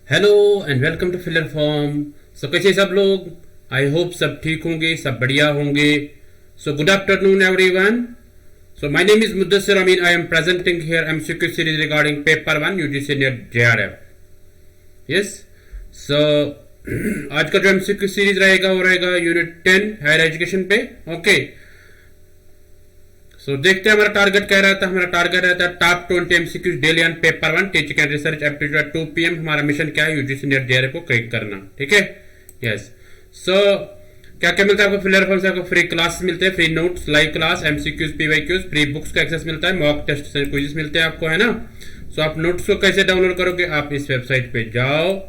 Hello and welcome to filler form. So कैसे सब लोग? आई होप सब ठीक होंगे, सब बढ़िया होंगे। So good afternoon everyone. So my name is Mudassir Amin. I am presenting here MCQ series regarding paper 1 UGC NET JRF. Yes. So आज का जो MCQ सीरीज रहेगा वो रहेगा यूनिट 10 हायर एजुकेशन पे। ओके सो देखते हैं हमारा टारगेट क्या रहता है। हमारा टारगेट रहता है top 20 MCQs daily on paper 1 teaching and research aptitude at 2 PM। हमारा मिशन क्या है? यूजीसी नेट जेआरएफ को क्रैक करना। ठीक है। यस। सो क्या क्या मिलता है आपको? फिलर फॉर्म से आपको फ्री क्लास मिलते हैं, free notes, live class, MCQs, PYQs, free books का एक्सेस मिलता है, मॉक टेस्ट क्विज़ेस मिलते हैं आपको, है ना। सो आप नोट्स को कैसे डाउनलोड करोगे? आप इस वेबसाइट पे जाओ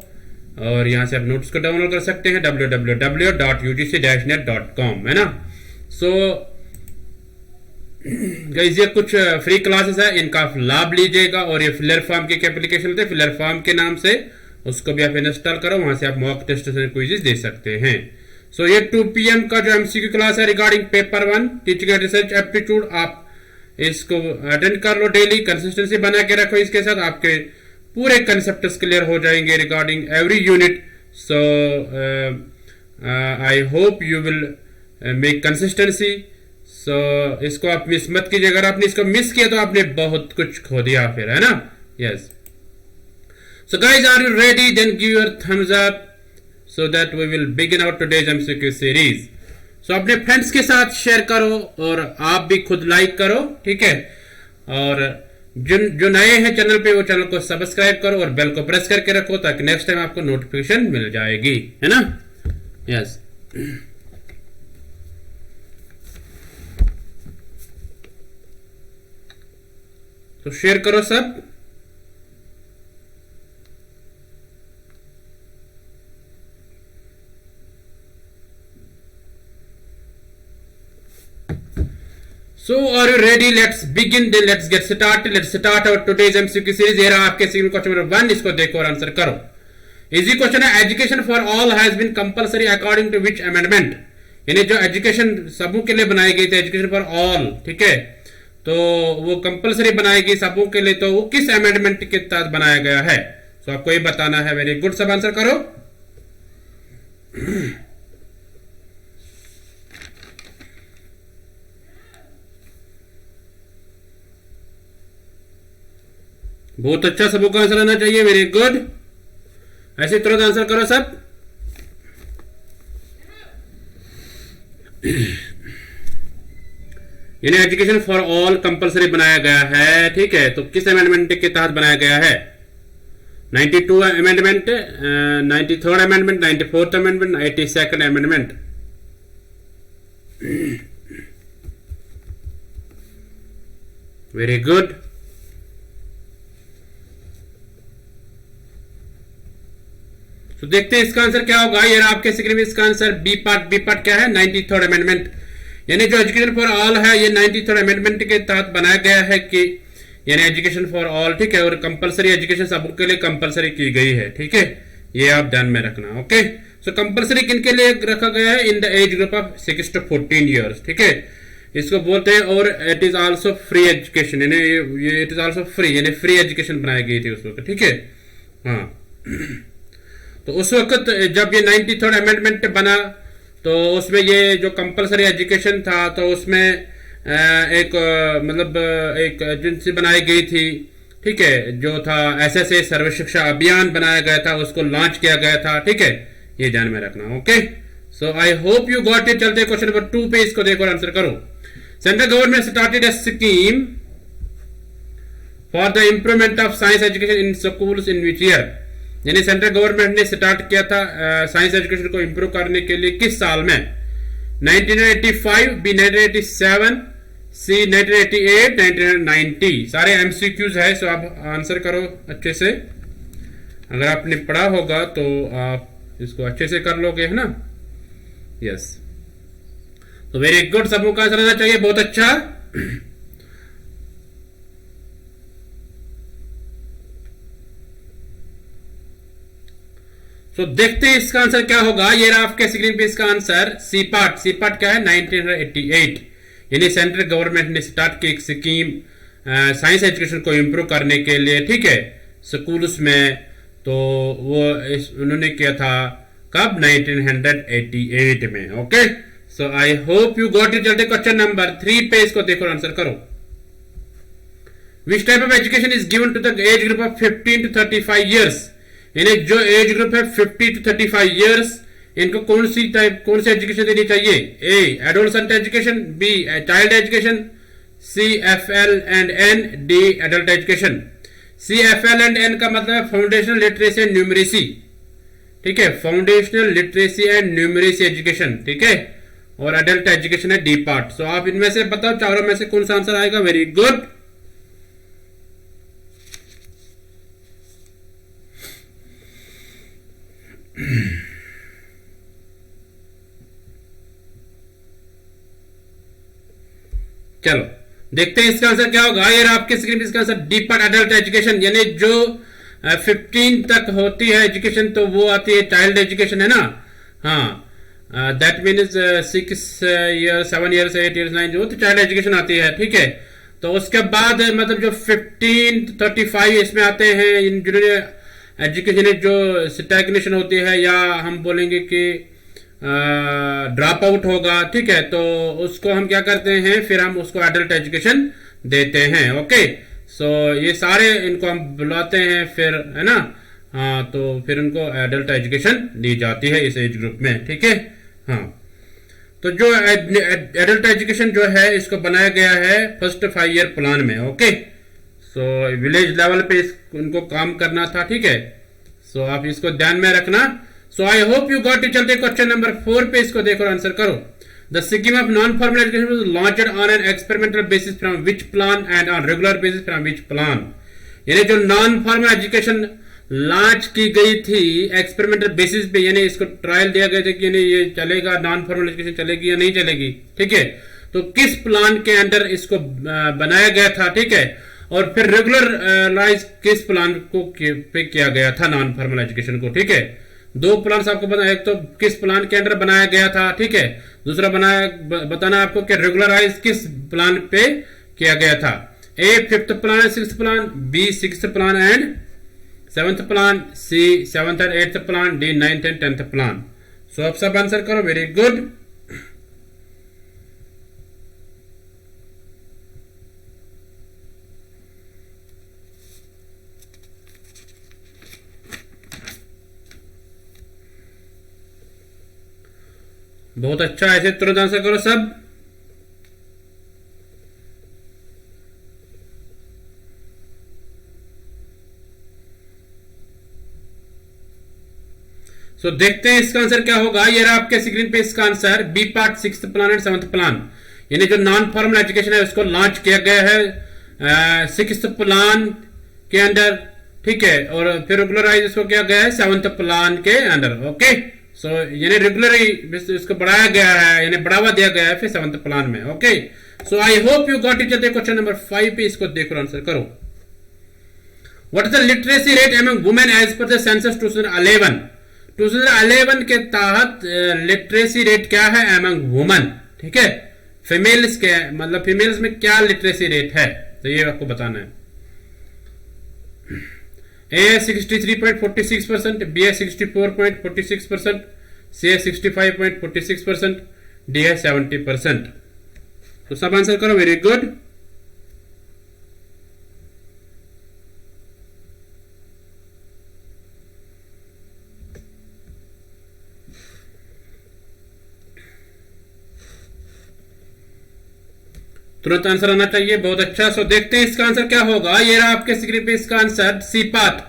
और यहाँ से आप नोट्स को डाउनलोड कर सकते हैं www.ugc-net.com, है ना। सो गाइस ये कुछ फ्री क्लासेस है, इनका आप लाभ लीजिएगा। और ये फिलर फॉर्म की एप्लीकेशन होते हैं, फिलर फॉर्म के नाम से, उसको भी आप इंस्टॉल करो, वहां से आप मॉक टेस्ट क्विज़ेस दे सकते हैं। सो ये 2 PM का जो एमसीक्यू क्लास है regarding paper 1 teaching and research aptitude, आप इसको अटेंड कर लो डेली। कंसिस्टेंसी बना के रखो, इसके साथ आपके पूरे कंसेप्ट्स क्लियर हो जाएंगे regarding every unit. So I hope you will make consistency. So इसको आप मिस मत कीजिए। अगर आपने इसको मिस किया तो आपने बहुत कुछ खो दिया फिर, है ना। Yes. So guys are you ready? Then give your thumbs up so that we will begin our today's MCQ series. So अपने फ्रेंड्स के साथ शेयर करो और आप भी खुद लाइक करो, ठीक है। और जो नए हैं चैनल पे वो चैनल को सब्सक्राइब करो और बेल को प्रेस करके रखो ताकि नेक्स्ट टाइम आपको नोटिफिकेशन मिल जाएगी, है ना। यस। तो शेयर करो सब। So are you ready? Let's begin. Then let's get started. Let's start our today's MCQ series. ये रहा आपके सीक्वेंस क्वेश्चन नंबर 1, इसको देखो और आंसर करो। इजी क्वेश्चन है। Education for all has been compulsory according to which amendment? यानी जो एजुकेशन सबों के लिए बनाई गई थी, एजुकेशन फॉर ऑल, ठीक है, तो वो कंपलसरी बनाई गई सबों के लिए, तो वो किस अमेंडमेंट के तहत बनाया गया है? तो आपको ये बताना है। वेरी गुड, सब आंसर करो। बहुत अच्छा, सबों का आंसर आना चाहिए। वेरी गुड, ऐसे तुरंत आंसर करो सब। यानी एजुकेशन फॉर ऑल कंपलसरी बनाया गया है, ठीक है, तो किस अमेंडमेंट के तहत बनाया गया है? 92 amendment, 93rd amendment, 94th amendment, 82nd amendment. Very good. तो देखते हैं इसका आंसर क्या होगा। ये आपके स्क्रीन में इसका आंसर बी पार्ट क्या है? 93rd amendment. यानी जो एजुकेशन फॉर ऑल है ये 93rd अमेंडमेंट के तहत बनाया गया है कि यानी एजुकेशन फॉर ऑल, ठीक है, और कंपलसरी एजुकेशन सबके लिए कंपलसरी की गई है, ठीक है, ये आप ध्यान में रखना। ओके। सो कंपलसरी किन के लिए रखा गया है? In the age group of 6 to 14 years, ठीक है, इसको बोलते हैं। और it is also free education, यानी ये इट इज ऑल्सो फ्री, यानी फ्री एजुकेशन बनाई गई थी उस वक्त, ठीक है। हाँ। तो उस वक्त जब ये 93rd अमेंडमेंट बना तो उसमें ये जो कंपलसरी एजुकेशन था तो उसमें एक मतलब एक एजेंसी बनाई गई थी, ठीक है, जो था SSA सर्व शिक्षा अभियान बनाया गया था, उसको लॉन्च किया गया था, ठीक है, ये ध्यान में रखना। Okay. So I hope you got it. चलते क्वेश्चन नंबर 2 पे, इसको देखो और आंसर करो। Central government started a scheme for the improvement of science education in schools in which year? यानी सेंट्रल गवर्नमेंट ने स्टार्ट किया था साइंस एजुकेशन को इंप्रूव करने के लिए किस साल में? 1985, बी 1987, सी 1988, 1990। सारे एमसीक्यूज है, सो आप आंसर करो अच्छे से। अगर आपने पढ़ा होगा तो आप इसको अच्छे से कर लोगे, है ना। यस। तो वेरी गुड, सबको का आंसर आना चाहिए, बहुत अच्छा। तो देखते हैं इसका आंसर क्या होगा। ये रहा आपके स्क्रीन पे इसका आंसर सी पार्ट क्या है? 1988। यानी सेंट्रल गवर्नमेंट ने स्टार्ट की एक स्कीम साइंस एजुकेशन को इंप्रूव करने के लिए, ठीक है, स्कूल्स में। तो वो उन्होंने किया था कब, 1988 में। Okay, so I hope you got it. चलते क्वेश्चन नंबर 3 पे, इसको देखो आंसर करो। Which type of education is given to the age group of 15 to 35 years? यानी जो एज ग्रुप है 50 to 35 years, इनको कौन सी एजुकेशन देनी चाहिए? A adolescent education, B child education, C FL and N, D adult education. C FL and N का मतलब है फाउंडेशनल लिटरेसी एंड न्यूमरेसी, ठीक है, foundational literacy and numeracy education, ठीक है, और एडल्ट एजुकेशन है डी पार्ट। सो आप इनमें से बताओ चारों में से कौन सा आंसर आएगा? Very good. चलो देखते हैं इसका आंसर क्या होगा। ये आपके स्क्रीन पे इसका answer D part adult education, यानी जो 15 तक होती है एजुकेशन तो वो आती है चाइल्ड एजुकेशन, है ना। हाँ, that means 6 year 7 years 8 years 9, जो तो चाइल्ड एजुकेशन आती है, ठीक है। तो उसके बाद मतलब जो 15 to 35 इसमें आते हैं जिन्होंने एजुकेशन जो स्टैग्नेशन होती है, या हम बोलेंगे कि ड्रॉप आउट होगा, ठीक है, तो उसको हम क्या करते हैं, फिर हम उसको एडल्ट एजुकेशन देते हैं। ओके, सो ये सारे इनको हम बुलाते हैं फिर, है ना। हाँ, तो फिर उनको एडल्ट एजुकेशन दी जाती है इस एज ग्रुप में, ठीक है। हाँ, तो जो एडल्ट एजुकेशन जो है इसको बनाया गया है फर्स्ट 5 ईयर प्लान में। ओके, सो विलेज लेवल पे इनको काम करना था, ठीक है। सो आप इसको ध्यान में रखना। So I hope you got it. चलते क्वेश्चन नंबर 4 पे, इसको देखो आंसर करो। The scheme of non formal education was launched on an experimental basis from which plan and on regular basis from which plan? यानी जो non formal education launch की गई थी एक्सपेरिमेंटल बेसिस पे, यानी इसको ट्रायल दिया गया था कि यानी ये चलेगा, नॉन फॉर्मल एजुकेशन चलेगी या नहीं चलेगी, ठीक है। तो किस प्लान के अंडर इसको बनाया गया था, ठीक है, और फिर रेगुलराइज किस प्लान को पे किया गया था नॉन फॉर्मल एजुकेशन को, ठीक है। 2 प्लान आपको बताया, एक तो किस प्लान के अंडर बनाया गया था, ठीक है, दूसरा बताना आपको कि रेगुलराइज किस प्लान पे किया गया था। A 5th plan and 6th plan, B 6th plan and 7th plan, C 7th and 8th plan, D 9th and 10th plan. So आप सब आंसर करो। Very good. बहुत अच्छा, ऐसे तुरंत आंसर करो सब। सो देखते हैं इसका आंसर क्या होगा। ये रहा आपके स्क्रीन पे इसका answer, B part 6th plan and 7th plan, यानी जो नॉन फॉर्मल एजुकेशन है उसको लॉन्च किया गया है 6th प्लान के अंदर, ठीक है, और फिर रेगुलराइज इसको किया गया है 7th प्लान के अंदर। ओके, सो यानी रेगुलरली इसको बढ़ाया गया है, यानी बढ़ावा दिया गया है फिर 7th प्लान में। Okay, so I hope you got it. चलते क्वेश्चन नंबर 5 पे, इसको देखो आंसर करो। What is the literacy rate among women as per the census 2011? 2011 के तहत लिटरेसी रेट क्या है अमंग वुमेन, ठीक है। फीमेल्स के मतलब फीमेल्स में क्या लिटरेसी रेट है, तो ये आपको बताना है। ए 63.46%, बी 64.46%, सी 65.46%, डी 70%। तो सब आंसर करो। Very good. तुरंत आंसर आना चाहिए। बहुत अच्छा। सो देखते हैं इसका आंसर क्या होगा। ये रहा आपके स्क्रीन पे इसका आंसर, सी पार्ट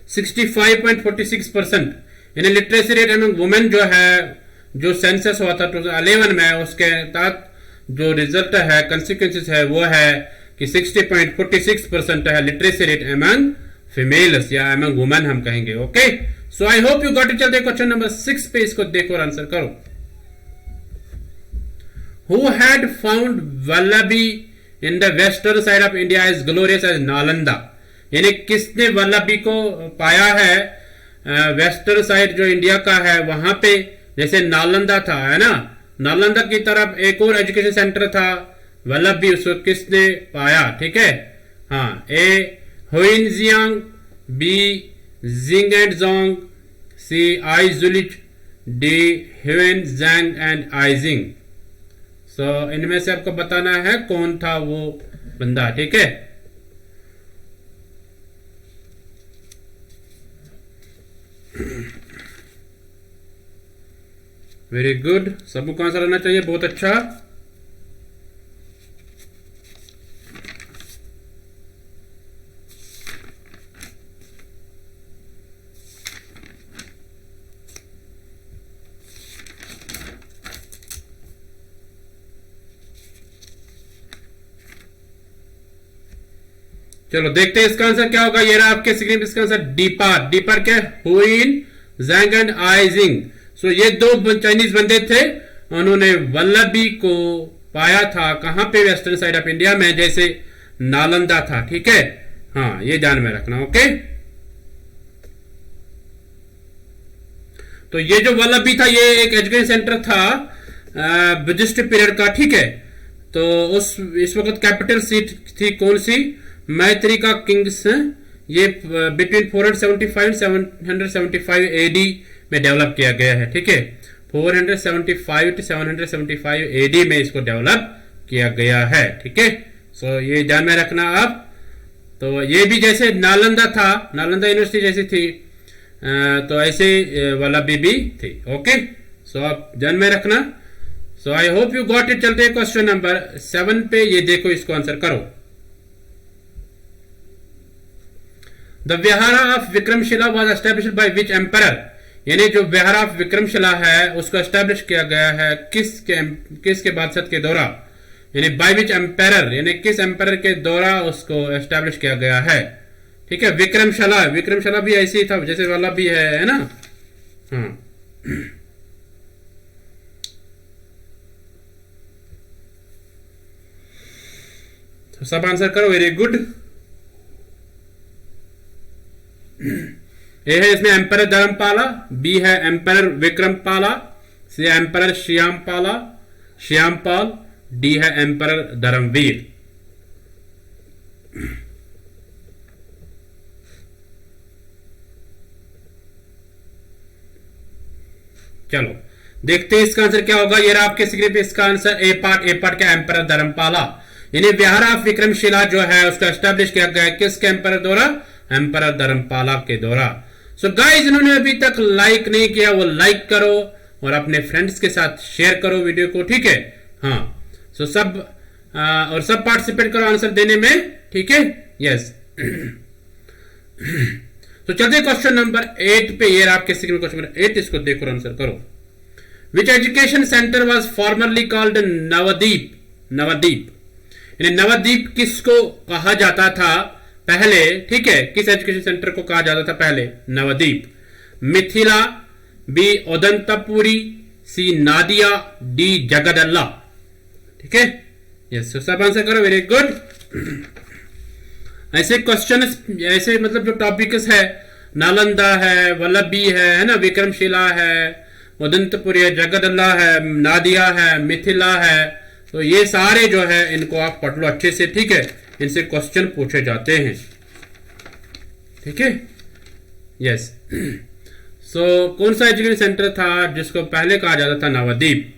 65.46%, यानी लिटरेसी रेट अमंग वुमेन जो है, जो सेंसस हुआ था 2011 में, उसके तहत जो रिजल्ट है, कंसिक्वेंसेस है, वो है कि 60.46% है लिटरेसी रेट अमंग फीमेल्स, या अमंग वुमेन हम कहेंगे। Okay, so I hope you got it. चलते क्वेश्चन नंबर 6 पे, इसको देखो और आंसर करो। Who had found Vallabi in the western side of India as glorious as Nalanda? यानी किसने वल्लभी को पाया है वेस्टर्न साइड जो इंडिया का है वहां पे, जैसे नालंदा था, है ना। नालंदा की तरफ एक और एजुकेशन सेंटर था वल्लभी, उसको किसने पाया, ठीक है। हाँ, ए हुइनजियांग, बी जिंग एंड जोंग, सी आई जुलिच, डी ह्यून जैंग एंड आइजिंग। सो इनमें से आपको बताना है कौन था वो बंदा, ठीक है। वेरी गुड, सबको आंसर आना चाहिए, बहुत अच्छा। चलो देखते हैं इसका आंसर क्या होगा। ये रहा आपके स्क्रीन पे इसका आंसर डीपार। डीपार क्या है? हुइन जैंग एंड आइजिंग। सो ये दो चाइनीज बंदे थे, उन्होंने वल्लभी को पाया था कहां पे? वेस्टर्न साइड ऑफ इंडिया में, जैसे नालंदा था, ठीक है। हाँ, ये ध्यान में रखना, ओके। तो ये जो वल्लभी था ये एक एजुकेशन सेंटर था बुद्धिस्ट पीरियड का, ठीक है। तो इस वक्त कैपिटल सीट थी कौन सी? मैत्री का किंग्स। ये बिटवीन 475 775 एडी में डेवलप किया गया है, ठीक है। 475 to 775 एडी में इसको डेवलप किया गया है, ठीक है। सो ये ध्यान में रखना आप। तो ये भी जैसे नालंदा था, नालंदा यूनिवर्सिटी जैसी थी, तो ऐसे वल्लभी भी थी, ओके। सो आप ध्यान में रखना। So I hope you got it. चलते हैं क्वेश्चन नंबर 7 पे। ये देखो, इसको आंसर करो। The vihara of Vikramshila was established by which emperor? यानी जो विहारा ऑफ विक्रमशिला है उसको एस्टेब्लिश किया गया है किसके बादशाह के दौरा? यानी बाय विच एम्परर, यानी किस एम्परर के दौरा उसको एस्टेब्लिश किया गया है, ठीक है। विक्रमशिला, विक्रमशिला भी ऐसे ही था जैसे वाला भी है ना। हाँ, तो सब आंसर करो, वेरी गुड। ए है इसमें एम्परर धर्मपाला, बी है एम्परर विक्रमपाला, सी है एम्परर श्यामपाल, डी है एम्परर धर्मवीर। चलो देखते हैं इसका आंसर क्या होगा। ये रहा आपके स्क्रीन पे इसका आंसर ए पार्ट क्या? एम्परर धर्मपाला। यानी विहारा ऑफ विक्रमशिला जो है उसका एस्टेब्लिश किया गया है किसके एम्परर द्वारा? एम्परर धर्मपाला के द्वारा। सो गाइस, जिन्होंने अभी तक लाइक नहीं किया वो लाइक करो और अपने फ्रेंड्स के साथ शेयर करो वीडियो को, ठीक है। हाँ, सो सब और सब पार्टिसिपेट करो आंसर देने में, ठीक है। यस। तो चलते क्वेश्चन नंबर 8 पे। ये आपके स्क्रीन क्वेश्चन नंबर 8, इसको देखो और आंसर करो। Which education centre was formerly called Navadeep? Navadeep यानी नवदीप किसको कहा जाता था पहले, ठीक है। किस एजुकेशन सेंटर को कहा जाता था पहले? नवदीप। मिथिला, बी उदंतपुरी, सी नादिया, डी जगदल्ला, ठीक है। यस, सब आंसर करो, वेरी गुड। ऐसे क्वेश्चन, ऐसे मतलब जो टॉपिक्स है, नालंदा है, वल्लभी है ना, विक्रमशिला है, उदंतपुरी है, जगदल्ला है, नादिया है, मिथिला है, तो ये सारे जो है इनको आप पढ़ लो अच्छे से, ठीक है। इनसे क्वेश्चन पूछे जाते हैं, ठीक है। यस। सो कौन सा एजुकेशन सेंटर था जिसको पहले कहा जाता था नवदीप?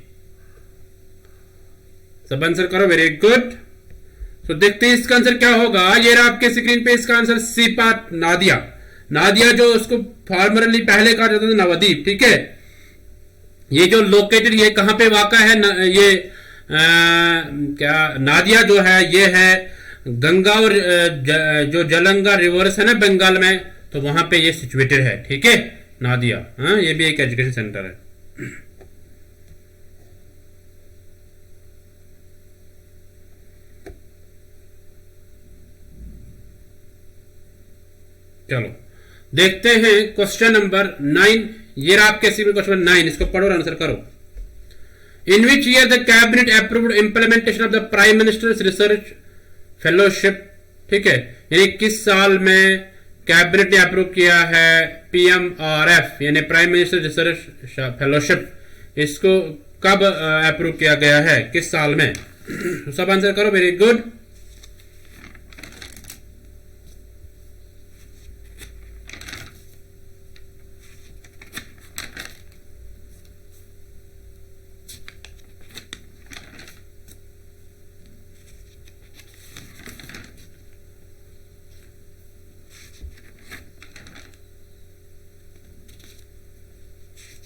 सब आंसर करो, वेरी गुड। तो देखते हैं इसका आंसर क्या होगा। ये रहा आपके स्क्रीन पे इसका answer C part Nadia. Nadia जो उसको फॉर्मरली पहले कहा जाता था नवदीप, ठीक है। ये जो लोकेटेड, ये कहां पे वाक़ा है? ये क्या नादिया जो है ये है गंगा और जो जलंगा रिवर्स है ना बंगाल में, तो वहां पे ये सिचुएटेड है, ठीक है, नादिया। हाँ, ये भी एक एजुकेशन सेंटर है। चलो देखते हैं क्वेश्चन नंबर 9। ये रहा आपके क्वेश्चन नंबर 9, इसको पढ़ो और आंसर करो। In which year the cabinet approved implementation of the prime minister's research fellowship, ठीक है। यानी किस साल में कैबिनेट ने अप्रूव किया है PMRF यानी प्राइम मिनिस्टर रिसर्च फेलोशिप? इसको कब अप्रूव किया गया है, किस साल में? सब आंसर करो, वेरी गुड।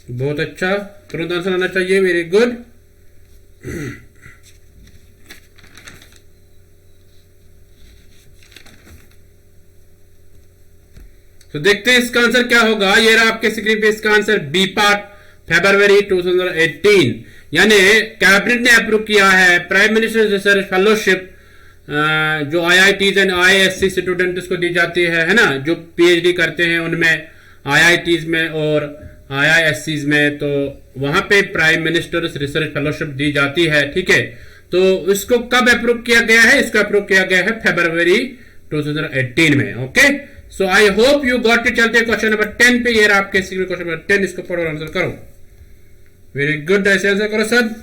बहुत अच्छा, तुरंत आंसर आना चाहिए, वेरी गुड। तो देखते हैं इसका आंसर क्या होगा। ये रहा आपके स्क्रीन पे इसका आंसर, बी पार्ट, फरवरी 2018। यानी कैबिनेट ने अप्रूव किया है प्राइम मिनिस्टर रिसर्च फेलोशिप, जो आईआईटीज एंड आईएससी स्टूडेंट्स को दी जाती है ना, जो पीएचडी करते हैं उनमें आईआईटीज में और आईआईएससीज में, तो वहां पे प्राइम मिनिस्टर रिसर्च फेलोशिप दी जाती है। ठीक है, तो इसको कब अप्रूव किया गया है? इसको अप्रूव किया गया है फरवरी 2018 में। Okay, so I hope you got it. चलते क्वेश्चन नंबर 10 पे। ये आपके क्वेश्चन नंबर 10, इसको पढ़ो और आंसर करो। वेरी गुड, ऐसे आंसर करो सब।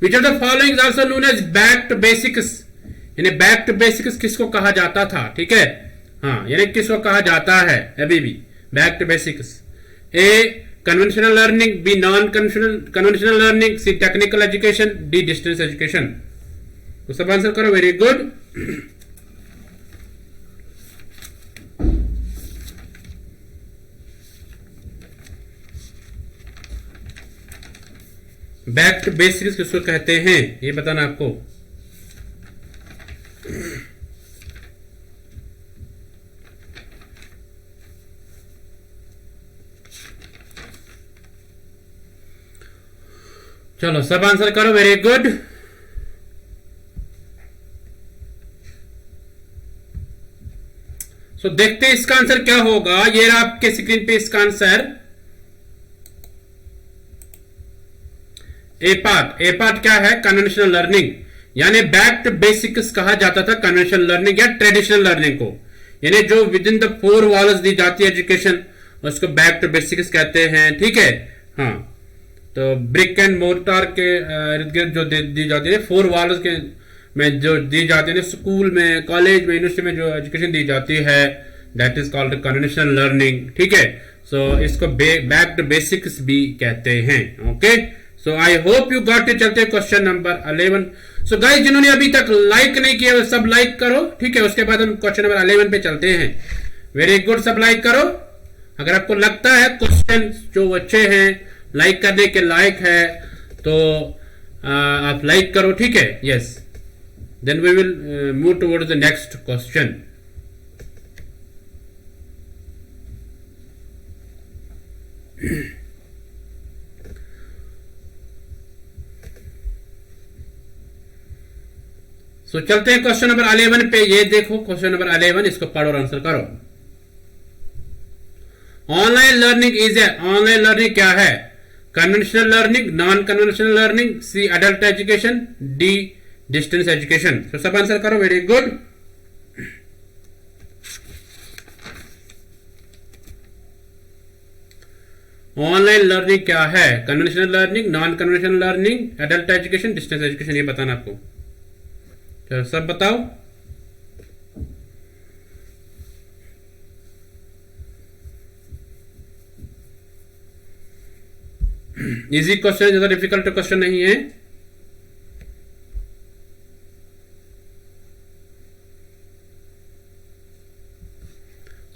Which of the following is also known as back to basics. यानी बैक टू बेसिक्स किसको कहा जाता था? ठीक है, हाँ, यानी किसको कहा जाता है अभी भी back to basics? A conventional learning, B non conventional learning, C technical education, D distance education. तो सब आंसर करो, very good. Back to basics किसको कहते हैं ये बताना आपको। चलो सब आंसर करो, वेरी गुड। सो देखते हैं इसका आंसर क्या होगा। ये रहा आपके स्क्रीन पे इसका आंसर, ए पार्ट। ए पार्ट क्या है? Conventional learning. यानी बैक टू बेसिक्स कहा जाता था कन्वेंशनल लर्निंग या ट्रेडिशनल लर्निंग को, यानी जो विद इन द 4 वॉल्स दी जाती है एजुकेशन, उसको बैक टू बेसिक्स कहते हैं। ठीक है, हाँ, तो ब्रिक एंड मोर्टार के इर्द गिर्द जो दी जाती है 4 वॉल्स के में जो दी जाती है स्कूल में, कॉलेज में, यूनिवर्सिटी में जो एजुकेशन दी जाती है, that is called conventional learning. ठीक है, सो इसको बैक टू बेसिक्स भी कहते हैं। Okay, so I hope you got it. चलते क्वेश्चन नंबर 11। सो गाइस, जिन्होंने अभी तक लाइक नहीं किया वो सब लाइक करो। ठीक है, उसके बाद हम क्वेश्चन नंबर 11 पे चलते हैं। वेरी गुड, सब लाइक करो। अगर आपको लगता है क्वेश्चन जो अच्छे हैं, लाइक करने के लायक है, तो आप लाइक करो। ठीक है, yes, then we will move towards the next question. So चलते हैं क्वेश्चन नंबर 11 पे। ये देखो क्वेश्चन नंबर 11, इसको पढ़ो और आंसर करो। Online learning is a, online learning क्या है? Conventional learning, non conventional learning, C adult education, D distance education. तो सब आंसर करो, वेरी गुड। ऑनलाइन लर्निंग क्या है? Conventional learning, non conventional learning, adult education, distance education. ये बताना आपको। तो सब बताओ। इजी क्वेश्चन, ज्यादा डिफिकल्ट क्वेश्चन नहीं है।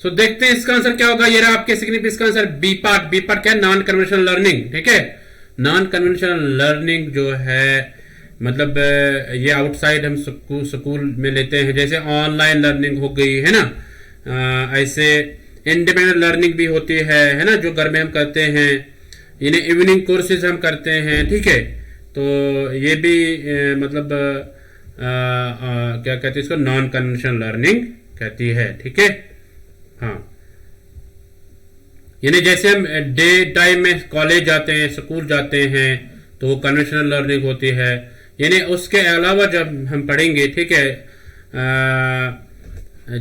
सो देखते हैं इसका आंसर क्या होगा। ये रहा आपके स्क्रीन पे इसका answer, B part. B part क्या है? Non conventional learning. ठीक है, नॉन कन्वेंशनल लर्निंग जो है मतलब ये आउटसाइड हम स्कूल में लेते हैं, जैसे ऑनलाइन लर्निंग हो गई है ना, ऐसे इंडिपेंडेंट लर्निंग भी होती है ना, जो घर में हम करते हैं, यानी इवनिंग कोर्सेज हम करते हैं। ठीक है, तो ये भी मतलब क्या कहते हैं इसको? नॉन कन्वेंशनल लर्निंग कहती है। ठीक है, हाँ, यानी जैसे हम डे टाइम में कॉलेज जाते हैं, स्कूल जाते हैं, तो वो कन्वेंशनल लर्निंग होती है। यानी उसके अलावा जब हम पढ़ेंगे, ठीक है,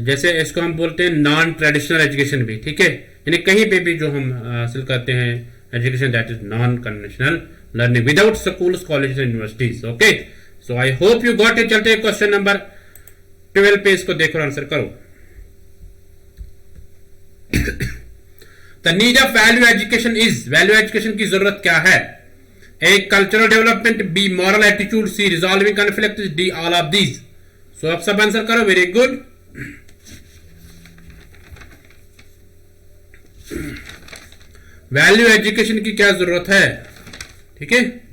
जैसे इसको हम बोलते हैं नॉन ट्रेडिशनल एजुकेशन भी। ठीक है, यानी कहीं पे भी जो हम हासिल करते हैं education, that is non conventional learning without schools, college and universities. Okay, so I hope you got it. चलते हैं क्वेश्चन नंबर 12 पे, इसको देखो और आंसर करो। The need of value education is, value education की जरूरत क्या है? A cultural development, B moral attitude, C resolving conflict, D all of these. So आप सब आंसर करो, वेरी गुड। वैल्यू एजुकेशन की क्या जरूरत है, ठीक है।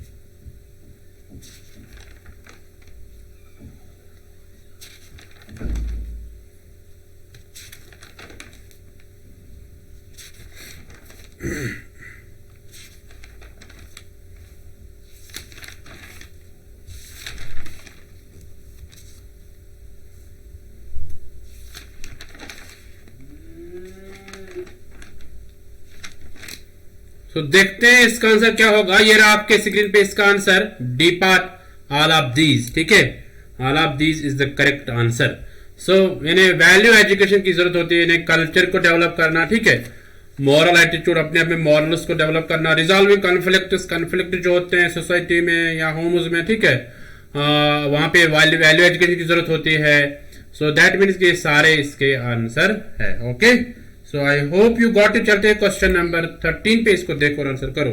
तो देखते हैं इसका आंसर क्या होगा। ये रहा आपके स्क्रीन पे इसका answer, D part all of these, ठीक है। All of these is the correct answer. So यानी वैल्यू एजुकेशन की जरूरत होती है, यानी कल्चर को डेवलप करना, ठीक है। मॉरल एटीट्यूड, अपने अपने मॉरल्स को डेवलप करना, रिजॉल्विंग कॉन्फ्लिक्ट जो होते हैं सोसाइटी में या होम्स में, ठीक है, वहां पे वैल्यू एजुकेशन की जरूरत होती है। सो दैट मीन्स कि सारे इसके आंसर है। Okay, so I hope you got it. चलते हैं क्वेश्चन नंबर 13 पे, इसको देखो और आंसर करो।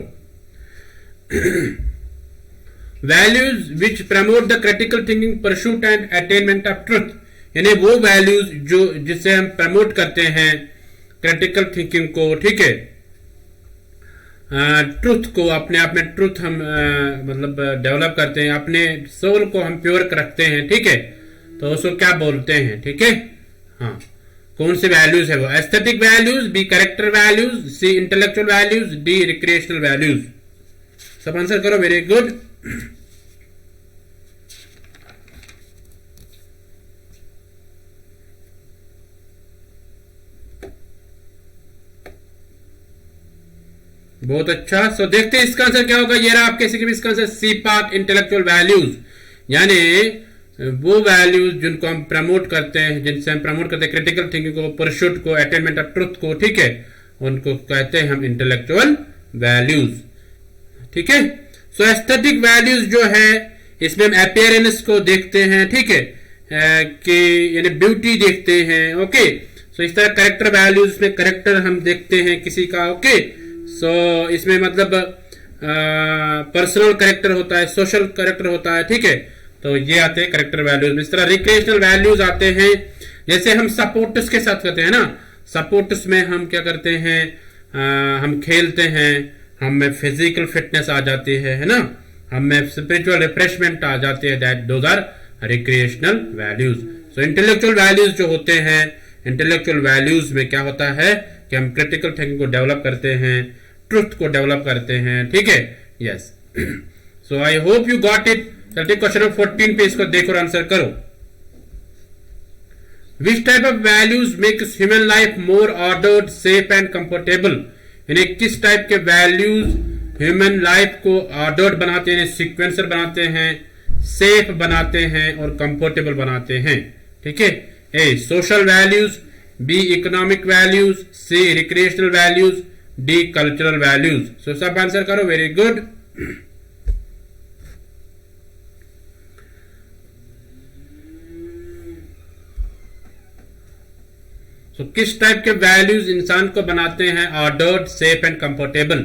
Values which promote the critical thinking, pursuit and attainment of truth, यानी वो वैल्यूज जो जिससे हम प्रमोट करते हैं क्रिटिकल थिंकिंग को, ठीक है, ट्रुथ को, अपने आप में ट्रुथ हम मतलब डेवलप करते हैं, अपने सोल को हम प्योर रखते हैं, ठीक है। तो उसको क्या बोलते हैं, ठीक है। हाँ, कौन से वैल्यूज है वो? Aesthetic values, B character values, C intellectual values, D recreational values. सब आंसर करो, वेरी गुड। बहुत अच्छा। सो देखते हैं इसका आंसर क्या होगा। ये रहा आपके इसका answer, C part intellectual values, यानी वो वैल्यूज जिनको हम प्रमोट करते हैं, जिनसे हम प्रमोट करते हैं क्रिटिकल थिंकिंग को, परस्यूट को, अटेनमेंट ऑफ ट्रुथ को, ठीक है, उनको कहते हैं हम इंटेलेक्चुअल वैल्यूज, ठीक है। सो एस्थेटिक वैल्यूज जो है, इसमें हम अपीयरेंस को देखते हैं, ठीक है, कि यानी ब्यूटी देखते हैं। ओके, सो इस तरह कैरेक्टर वैल्यूज में कैरेक्टर हम देखते हैं किसी का। ओके, सो इसमें मतलब पर्सनल कैरेक्टर होता है, सोशल कैरेक्टर होता है, ठीक है। तो ये आते हैं कैरेक्टर वैल्यूज में। इस तरह रिक्रिएशनल वैल्यूज आते हैं, जैसे हम सपोर्ट्स के साथ करते हैं ना, सपोर्ट्स में हम क्या करते हैं, हम खेलते हैं, हमें फिजिकल फिटनेस आ जाती है ना, हमें स्पिरिचुअल रिफ्रेशमेंट आ जाती है, that those are recreational values. So intellectual values जो होते हैं, इंटेलेक्चुअल वैल्यूज में क्या होता है कि हम क्रिटिकल थिंकिंग को डेवलप करते हैं, ट्रुथ को डेवलप करते हैं, ठीक है। Yes, so I hope you got it. चलते क्वेश्चन नंबर 14 पे, इसको देखो और आंसर करो। Which type of values makes human life more ordered, safe and comfortable, यानी किस टाइप के वैल्यूज ह्यूमन लाइफ को ऑर्डर्ड बनाते हैं, सीक्वेंसर बनाते हैं, सेफ बनाते हैं और कंफर्टेबल बनाते हैं, ठीक है। A social values, B economic values, C recreational values, D cultural values. So सब आंसर करो, वेरी गुड। सो किस टाइप के वैल्यूज इंसान को बनाते हैं ऑर्डर्ड, सेफ एंड कंफर्टेबल।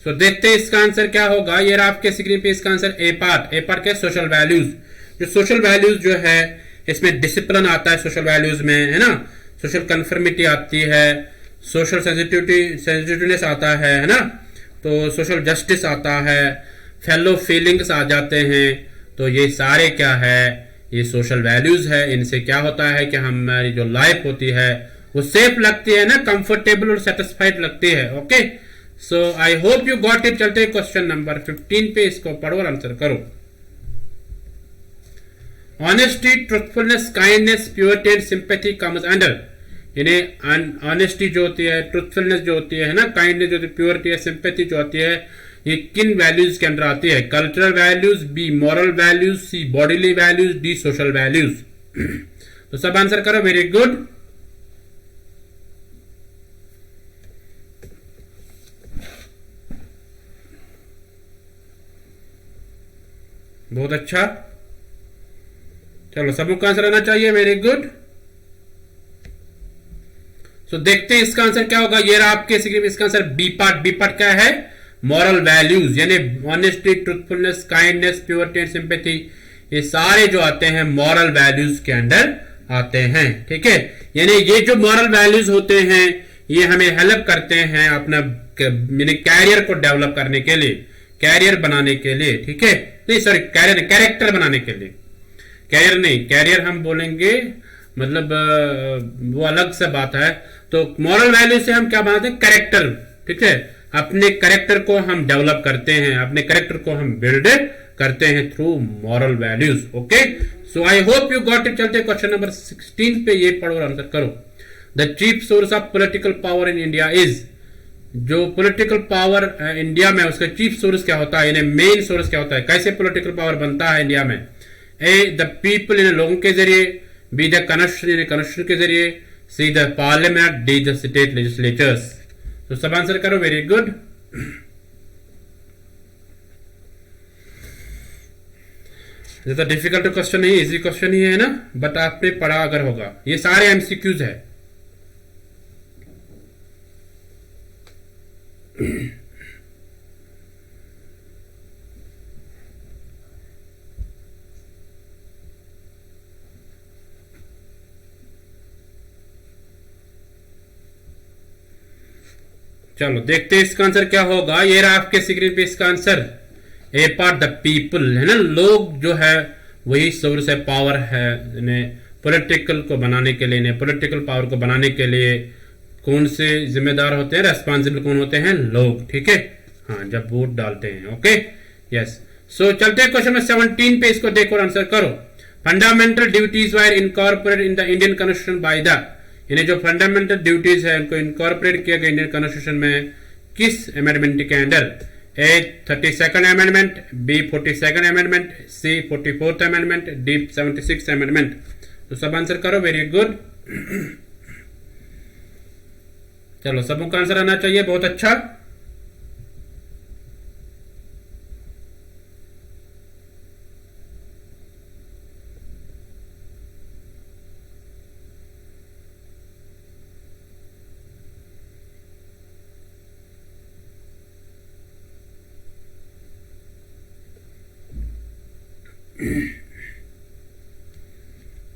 सो देखते हैं इसका आंसर क्या होगा। ये आपके स्क्रीन पे इसका आंसर, ए पार्ट। ए पार्ट क्या है? Social values. जो सोशल वैल्यूज जो है, इसमें डिसिप्लिन आता है सोशल वैल्यूज में, है ना, सोशल कन्फर्मिटी आती है, सोशल सेंसिटिवनेस आता है ना, तो सोशल जस्टिस आता है, फेलो फीलिंग्स आ जाते हैं। तो ये सारे क्या है, ये सोशल वैल्यूज है। इनसे क्या होता है कि हमारी जो लाइफ होती है वो सेफ लगती है ना, कंफर्टेबल और सेटिस्फाइड लगती है। Okay, so I hope you got it. चलते हैं क्वेश्चन नंबर 15 पे, इसको पढ़ो और आंसर करो। Honesty, truthfulness, kindness, purity and sympathy comes under, यानी ऑनेस्टी जो होती है, ट्रुथफुलनेस जो होती है ना, काइंडनेस जो होती है, प्योरिटी है, सिंपैथी जो होती है, ये किन वैल्यूज के अंदर आती है? Cultural values, B moral values, C bodily values, D social values. तो सब आंसर करो, वेरी गुड। बहुत अच्छा, चलो सबको आंसर आना चाहिए, वेरी गुड। सो देखते हैं इसका आंसर क्या होगा। ये रहा आपके स्क्रीन में इसका answer, B part. B part क्या है? मॉरल वैल्यूज, यानी honesty, truthfulness, kindness, purity and sympathy, ये सारे जो आते हैं मॉरल वैल्यूज के अंडर आते हैं, ठीक है। यानी ये जो मॉरल वैल्यूज होते हैं, ये हमें हेल्प करते हैं अपना यानी कैरियर को डेवलप करने के लिए, कैरियर बनाने के लिए, ठीक है। नहीं सॉरी, कैरियर कैरेक्टर बनाने के लिए, कैरियर नहीं, कैरियर हम बोलेंगे मतलब वो अलग से बात है। तो मॉरल वैल्यू से हम क्या बनाते हैं, कैरेक्टर, ठीक है। अपने कैरेक्टर को हम डेवलप करते हैं, अपने कैरेक्टर को हम बिल्ड करते हैं through moral values. Okay, so I hope you got it. चलते क्वेश्चन नंबर 16 पे, ये पढ़ो और आंसर करो। The chief source of political power in India is, जो पॉलिटिकल पावर इंडिया में उसका चीफ सोर्स क्या होता है, यानी मेन सोर्स क्या होता है, कैसे पॉलिटिकल पावर बनता है इंडिया में। ए द पीपल, इन लोगों के जरिए, बी द कॉन्स्टिट्यूशन, कॉन्स्टिट्यूशन के जरिए, see the parliament, D the state legislatures. तो सब आंसर करो, वेरी गुड। ज्यादा डिफिकल्ट क्वेश्चन नहीं, इजी क्वेश्चन ही है ना, बट आपने पढ़ा अगर होगा। ये सारे एमसीक्यूज है। चलो देखते हैं इसका आंसर क्या होगा। ये रहा आपके स्क्रीन पे इसका answer. A part the people है ना, लोग जो है वही सोर्स है, पावर है। पॉलिटिकल को बनाने के लिए, पॉलिटिकल पावर को बनाने के लिए कौन से जिम्मेदार होते हैं, रेस्पॉन्सिबल कौन होते हैं, लोग, ठीक है। हाँ, जब वोट डालते हैं। Okay, yes. सो चलते हैं क्वेश्चन नंबर 17 पे, इसको देखो और आंसर करो। Fundamental duties were incorporated in the Indian constitution by the, यानी जो फंडामेंटल ड्यूटीज है उनको इनकॉर्पोरेट किया गया इंडियन कॉन्स्टिट्यूशन में किस अमेंडमेंट के under. A 32nd amendment, B 42nd amendment, C 44th amendment, D 76th amendment. तो सब आंसर करो, वेरी गुड। चलो सबों का आंसर आना चाहिए, बहुत अच्छा।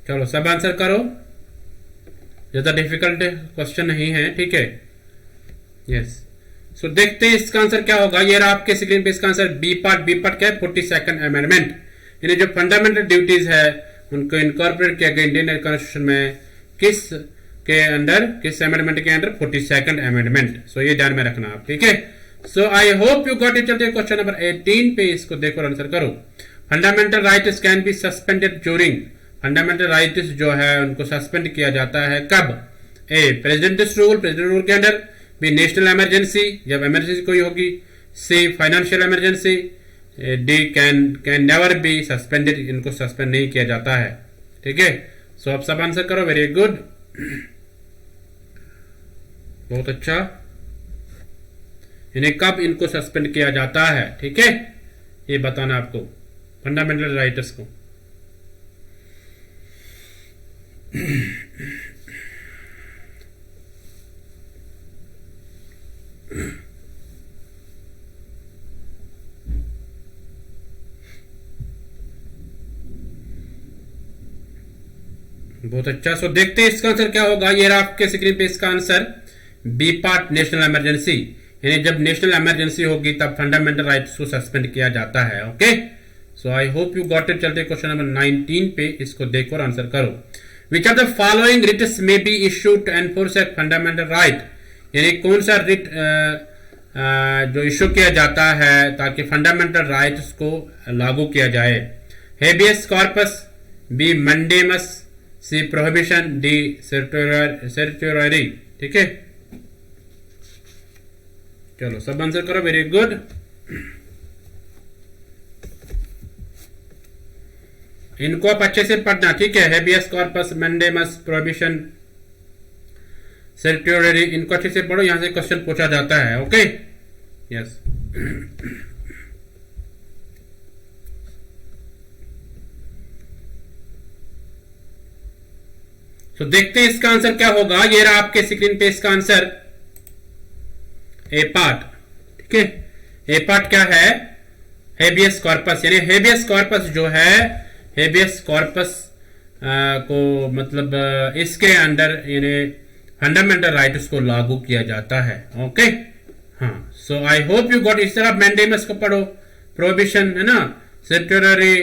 चलो सब आंसर करो, ज्यादा डिफिकल्ट क्वेश्चन नहीं है, ठीक है। यस, सो देखते हैं इसका आंसर क्या होगा। ये रहा आपके स्क्रीन पे इसका answer. B part, B part क्या है, 42nd अमेंडमेंट, यानी जो फंडामेंटल ड्यूटीज है उनको इनकॉर्पोरेट किया गया इंडियन कॉन्स्टिट्यूशन में किस के अंडर, किस अमेंडमेंट के अंडर, 42nd अमेंडमेंट। सो ये ध्यान में रखना आप, ठीक है। So I hope you got it. चलते हैं क्वेश्चन नंबर 18 पे, इसको देखो और आंसर करो। Fundamental rights can be suspended during, fundamental rights जो है उनको सस्पेंड किया जाता है कब। A president rule, president rule के अंडर। बी नेशनल इमरजेंसी, जब इमरजेंसी कोई होगी। C financial emergency. D can never be suspended, इनको सस्पेंड नहीं किया जाता है, ठीक है। सो आप सब आंसर करो, वेरी गुड, बहुत अच्छा। इन्हें कब इनको सस्पेंड किया जाता है, ठीक है, ये बताना आपको फंडामेंटल राइट्स को। बहुत अच्छा। सो देखते हैं इसका आंसर क्या होगा। ये रहा आपके स्क्रीन पे इसका answer. B part national emergency, यानी जब नेशनल इमरजेंसी होगी तब फंडामेंटल राइट्स को सस्पेंड किया जाता है। Okay, so I hope you got it. चलते क्वेश्चन नंबर 19 पे, इसको देखो और आंसर करो। Which are the following writs may be issued to enforce a fundamental right, यानी कौन सा रिट जो इश्यू किया जाता है ताकि फंडामेंटल राइट्स को लागू किया जाए। हेबियस कॉर्पस, बी मंडेमस, सी प्रोहिबिशन, डी सर्टोरी, ठीक है। चलो सब आंसर करो, वेरी गुड। इनको आप अच्छे से पढ़ना, ठीक है। हेबियस कॉर्पस, मंडेमस, प्रोहिबिशन, सर्टोरी, इनको अच्छे से पढ़ो, यहां से क्वेश्चन पूछा जाता है। Okay, yes. तो देखते हैं इसका आंसर क्या होगा। ये रहा आपके स्क्रीन पे इसका आंसर। ए पार्ट, ठीक है। ए पार्ट क्या है, हेबियस कॉर्पस, यानी हेबियस कॉर्पस जो है, हेबियस कॉर्पस को मतलब इसके अंडर यानी फंडामेंटल राइट्स को लागू किया जाता है। ओके, हाँ, सो आई होप यू गॉट। इस तरह मैंडेमस को पढ़ो, प्रोहिबिशन है ना, सेक्टोररी,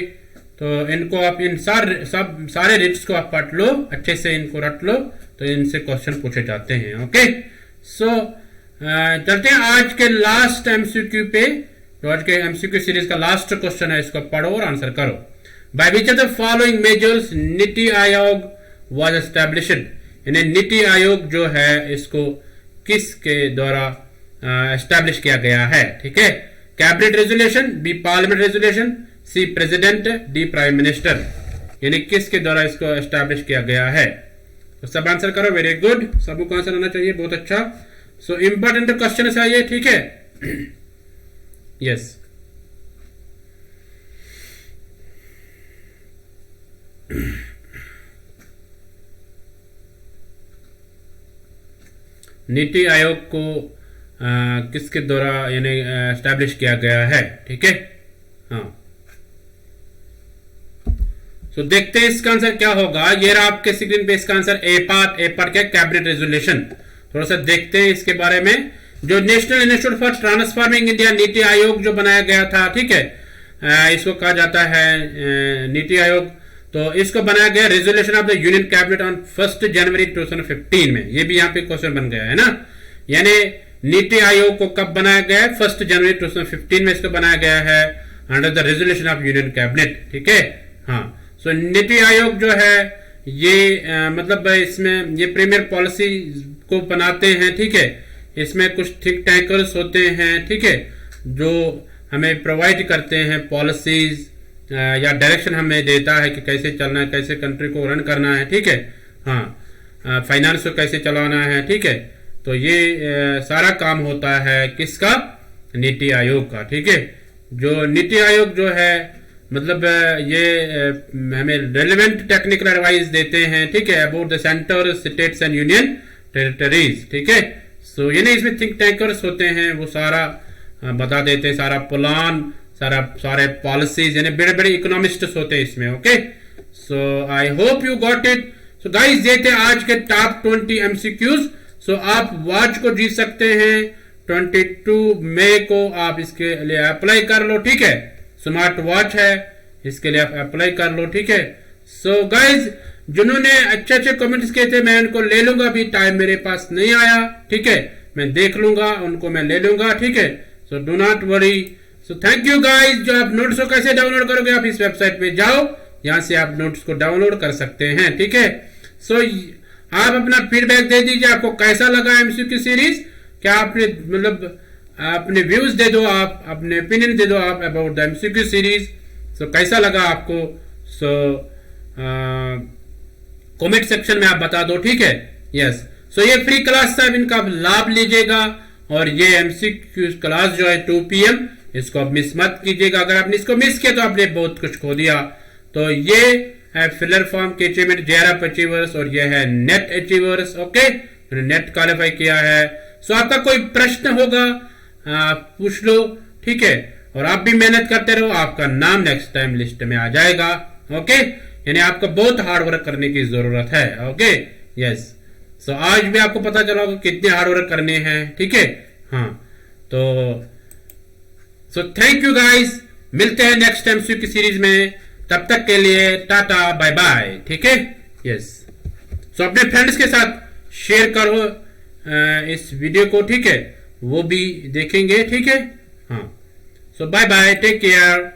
तो इनको आप इन सारे रिट्स को आप पढ़ लो, अच्छे से इनको रट लो, तो इनसे क्वेश्चन पूछे जाते हैं। ओके, सो चलते हैं आज के लास्ट एमसीक्यू पे। तो आज के एमसीक्यू सीरीज का लास्ट क्वेश्चन है, इसको पढ़ो और आंसर करो। By which of the following measures NITI Aayog was established, यानी नीति आयोग जो है इसको किसके द्वारा एस्टैब्लिश किया गया है? ठीक है, cabinet resolution, B parliament resolution, C president, D prime minister, यानी किसके द्वारा इसको एस्टैब्लिश किया गया है? तो सब आंसर करो। वेरी गुड, सबको आंसर आना चाहिए, बहुत अच्छा। सो इंपॉर्टेंट क्वेश्चन है ये, ठीक है। यस, नीति आयोग को किसके द्वारा यानी एस्टैब्लिश किया गया है? ठीक है, हाँ। तो देखते हैं इसका आंसर क्या होगा। ये रहा आपके स्क्रीन पे इसका आंसर। ए पार्ट क्या? Cabinet resolution. थोड़ा सा देखते हैं इसके बारे में। जो national institute for transforming India NITI Aayog जो बनाया गया था, ठीक है, इसको कहा जाता है नीति आयोग। तो इसको बनाया गया resolution of the union cabinet on 1 जनवरी 2015 में। ये भी यहाँ पे क्वेश्चन बन गया है ना, यानी नीति आयोग को कब बनाया गया है? 1 जनवरी 2015 में इसको बनाया गया है under the resolution of union cabinet. ठीक है, हाँ। सो नीति आयोग जो है ये मतलब इसमें ये प्रीमियर पॉलिसी को बनाते हैं, ठीक है। इसमें कुछ थिंक टैंकर्स होते हैं, ठीक है, जो हमें प्रोवाइड करते हैं पॉलिसीज या डायरेक्शन हमें देता है कि कैसे चलना है, कैसे कंट्री को रन करना है, ठीक है, हाँ, फाइनेंस को कैसे चलाना है, ठीक है। तो ये सारा काम होता है किसका? नीति आयोग का, ठीक है। जो नीति आयोग जो है मतलब ये हमें रेलेवेंट टेक्निकल एडवाइस देते हैं, ठीक है, about the centre, states and union territories, ठीक है। सो यानी इसमें थिंक टैंकर्स होते हैं, वो सारा बता देते हैं, सारा प्लान, सारे पॉलिसीज, यानी बड़े बड़े इकोनॉमिस्ट्स होते हैं इसमें। Okay, so I hope you got it. So guys, ये थे आज के टॉप 20 एमसीक्यूज। सो आप वॉच को जीत सकते हैं 22 मई को, आप इसके लिए अप्लाई कर लो, ठीक है। स्मार्ट वॉच है, इसके लिए आप अप्लाई कर लो, ठीक है। सो गाइज, जिन्होंने अच्छे अच्छे कमेंट्स किए थे मैं उनको ले लूंगा, अभी टाइम मेरे पास नहीं आया, ठीक है, मैं देख लूंगा, उनको मैं ले लूंगा, ठीक है। So do not worry. So thank you guys. जो आप नोट्स को कैसे डाउनलोड करोगे, आप इस वेबसाइट पे जाओ, यहां से आप नोट्स को डाउनलोड कर सकते हैं, ठीक है। सो आप अपना फीडबैक दे दीजिए, आपको कैसा लगा एमसीक्यू सीरीज। क्या आपने मतलब अपने व्यूज दे दो, आप अपने ओपिनियन दे दो आप अबाउट द एमसीक्यू सीरीज। सो कैसा लगा आपको? सो कमेंट सेक्शन में आप बता दो, ठीक है। यस, सो ये फ्री क्लास है, इनका लाभ लीजिएगा। और ये एमसीक्यू क्लास जो है 2 PM, इसको आप मिस मत कीजिएगा। अगर आपने इसको मिस किया तो आपने बहुत कुछ खो दिया। तो ये है फिलर फॉर्म के अचीवमेंट JRF अचीवर्स, और ये है net achievers. Okay, net qualify किया है। सो आपका कोई प्रश्न होगा पूछ लो, ठीक है, और आप भी मेहनत करते रहो, आपका नाम नेक्स्ट टाइम लिस्ट में आ जाएगा। ओके, यानी आपको बहुत हार्ड वर्क करने की जरूरत है। Okay, yes. सो आज भी आपको पता चला होगा कितने हार्ड वर्क करने हैं, ठीक है, हाँ। तो सो थैंक यू गाइस, मिलते हैं नेक्स्ट एमसीक्यू की सीरीज में। तब तक के लिए टाटा बाय बाय, ठीक है। यस, सो अपने फ्रेंड्स के साथ शेयर करो इस वीडियो को, ठीक है, वो भी देखेंगे, ठीक है, हाँ। सो बाय बाय, टेक केयर।